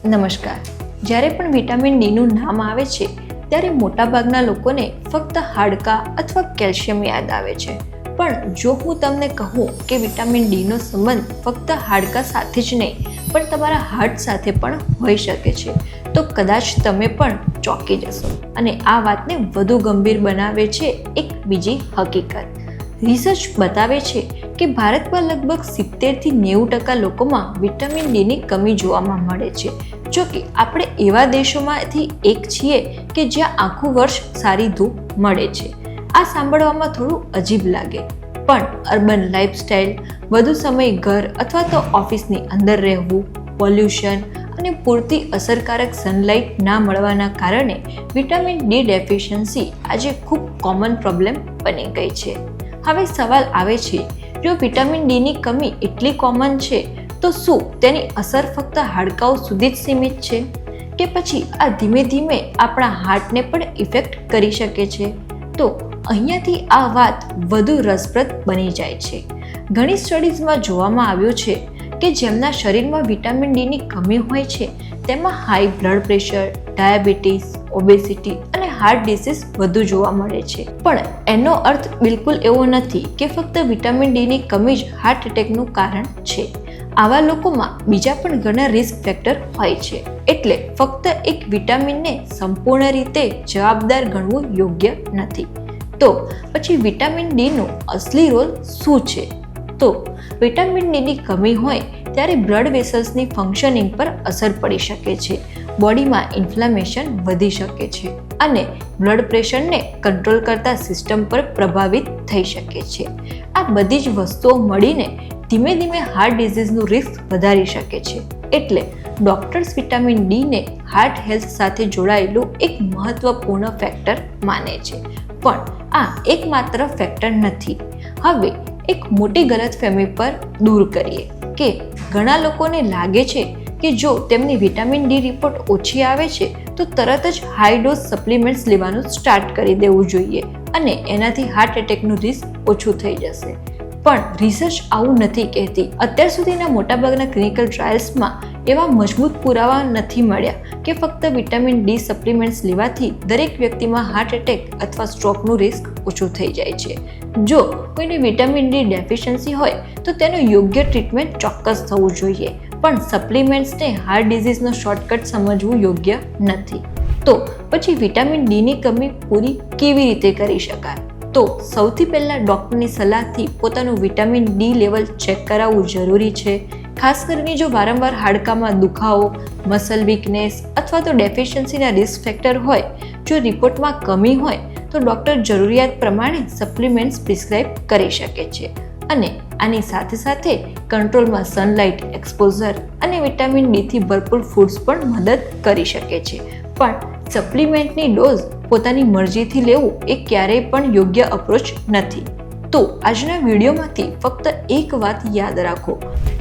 નમસ્કાર. જ્યારે પણ વિટામિન ડીનું નામ આવે છે ત્યારે મોટાભાગના લોકોને ફક્ત હાડકાં અથવા કેલ્શિયમ યાદ આવે છે. પણ જો હું તમને કહું કે વિટામિન ડીનો સંબંધ ફક્ત હાડકાં સાથે જ નહીં પણ તમારા હાર્ટ સાથે પણ હોઈ શકે છે તો કદાચ તમે પણ ચોંકી જશો. અને આ વાતને વધુ ગંભીર બનાવે છે એક બીજી હકીકત. રિસર્ચ બતાવે છે કે ભારતમાં લગભગ 70-90% લોકોમાં વિટામિન ડીની કમી જોવામાં મળે છે. જો કે આપણે એવા દેશોમાંથી એક છીએ કે જ્યાં આખું વર્ષ સારી ધૂપ મળે છે. આ સાંભળવામાં થોડું અજીબ લાગે, પણ અર્બન લાઇફસ્ટાઇલ, વધુ સમય ઘર અથવા તો ઓફિસની અંદર રહેવું, પોલ્યુશન અને પૂરતી અસરકારક સનલાઇટ ના મળવાના કારણે વિટામિન ડી ડેફિશિયન્સી આજે ખૂબ કોમન પ્રોબ્લેમ બની ગઈ છે. હવે સવાલ આવે છે, જો વિટામિન ડીની કમી એટલી કોમન છે તો શું તેની અસર ફક્ત હાડકાઓ સુધી જ સીમિત છે કે પછી આ ધીમે ધીમે આપણા હાર્ટને પણ ઇફેક્ટ કરી શકે છે? તો અહીંયાથી આ વાત વધુ રસપ્રદ બની જાય છે. ઘણી સ્ટડીઝમાં જોવામાં આવ્યું છે કે જેમના શરીરમાં વિટામિન ડીની કમી હોય છે તેમાં high blood pressure, diabetes, obesity અને હાર્ટ ડિસીઝ વધુ જોવા મળે છે. પણ એનો અર્થ બિલકુલ એવો નથી કે ફક્ત વિટામિન ડીની કમી જ હાર્ટ એટેકનું કારણ છે. આવા લોકોમાં બીજા પણ ઘણા રિસ્ક ફેક્ટર હોય છે. એટલે ફક્ત એક વિટામિનને સંપૂર્ણ રીતે જવાબદાર ગણવું યોગ્ય નથી. તો પછી વિટામિન ડીનો અસલી રોલ શું છે? તો વિટામિન ડીની કમી હોય ત્યારે બ્લડ વેસલ્સની ફંક્શનિંગ પર અસર પડી શકે છે, બોડીમાં ઇન્ફ્લેમેશન વધી શકે છે અને બ્લડ પ્રેશરને કંટ્રોલ કરતા સિસ્ટમ પર પ્રભાવિત થઈ શકે છે. આ બધી જ વસ્તુઓ મળીને ધીમે ધીમે હાર્ટ ડિઝીઝનું રિસ્ક વધારી શકે છે. એટલે ડોક્ટર્સ વિટામિન ડીને હાર્ટ હેલ્થ સાથે જોડાયેલું એક મહત્વપૂર્ણ ફેક્ટર માને છે. પણ આ એકમાત્ર ફેક્ટર નથી. હવે એક મોટી ગલતફહેમી પર દૂર કરીએ કે ઘણા લોકોને લાગે છે કે જો તેમની વિટામિન ડી રિપોર્ટ ઓછી આવે છે તો તરત જ હાઈ ડોઝ સપ્લિમેન્ટ્સ લેવાનું સ્ટાર્ટ કરી દેવું જોઈએ અને એનાથી હાર્ટ એટેકનું રિસ્ક ઓછું થઈ જશે. પણ રિસર્ચ આવું નથી કહેતી. અત્યાર સુધીના મોટાભાગના ક્લિનિકલ ટ્રાયલ્સમાં એવા મજબૂત પુરાવા નથી મળ્યા કે ફક્ત વિટામિન ડી સપ્લિમેન્ટ્સ લેવાથી દરેક વ્યક્તિમાં હાર્ટ એટેક અથવા સ્ટ્રોકનું રિસ્ક ઓછું થઈ જાય છે. જો કોઈને વિટામિન ડી ડેફિશિયન્સી હોય તો તેનું યોગ્ય ટ્રીટમેન્ટ ચોક્કસ થવું જોઈએ, પણ સપ્લિમેન્ટ્સને હાર્ટ ડિઝીઝનો શોર્ટકટ સમજવું યોગ્ય નથી. તો પછી વિટામિન ડીની કમી પૂરી કેવી રીતે કરી શકાય? તો સૌથી પહેલાં ડૉક્ટરની સલાહથી પોતાનું વિટામિન ડી લેવલ ચેક કરાવવું જરૂરી છે. ખાસ કરીને જો વારંવાર હાડકામાં દુખાવો, મસલ વીકનેસ અથવા તો ડેફિશિયન્સીના રિસ્ક ફેક્ટર હોય. જો રિપોર્ટમાં કમી હોય તો ડૉક્ટર જરૂરિયાત પ્રમાણે સપ્લિમેન્ટ્સ પ્રિસ્ક્રાઇબ કરી શકે છે. અને આની સાથે સાથે કંટ્રોલમાં સનલાઇટ એક્સપોઝર અને વિટામિન ડીથી ભરપૂર ફૂડ્સ પણ મદદ કરી શકે છે. પણ સપ્લિમેન્ટની ડોઝ પોતાની મરજીથી લેવું એ ક્યારેય પણ યોગ્ય અપ્રોચ નથી. તો આજના વિડીયોમાંથી ફક્ત એક વાત યાદ રાખો,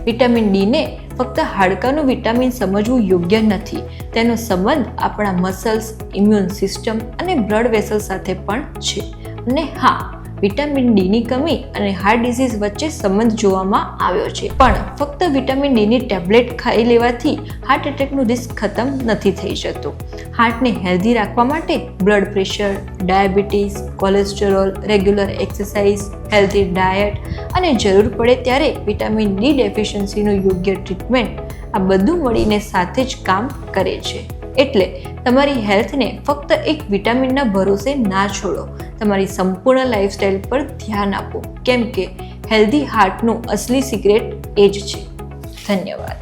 વિટામિન ડીને ફક્ત હાડકાનું વિટામિન સમજવું યોગ્ય નથી. તેનો સંબંધ આપણા મસલ્સ, ઇમ્યુન સિસ્ટમ અને બ્લડ વેસલ સાથે પણ છે. અને હા, વિટામિન ડીની કમી અને હાર્ટ ડિઝીઝ વચ્ચે સંબંધ જોવામાં આવ્યો છે. પણ ફક્ત વિટામિન ડીની ટેબ્લેટ ખાઈ લેવાથી હાર્ટ એટેકનું રિસ્ક ખતમ નથી થઈ શકતું. હાર્ટને હેલ્ધી રાખવા માટે blood pressure, diabetes, cholesterol, regular exercise, healthy diet અને જરૂર પડે ત્યારે વિટામિન ડી ડેફિશિયન્સીનું યોગ્ય ટ્રીટમેન્ટ, આ બધું મળીને સાથે જ કામ કરે છે. એટલે તમારી હેલ્થને ફક્ત એક વિટામિનના ભરોસે ના છોડો. તમારી સંપૂર્ણ લાઈફસ્ટાઈલ પર ધ્યાન આપો, કેમ કે હેલ્ધી હાર્ટનું અસલી સિક્રેટ એ જ છે. ધન્યવાદ.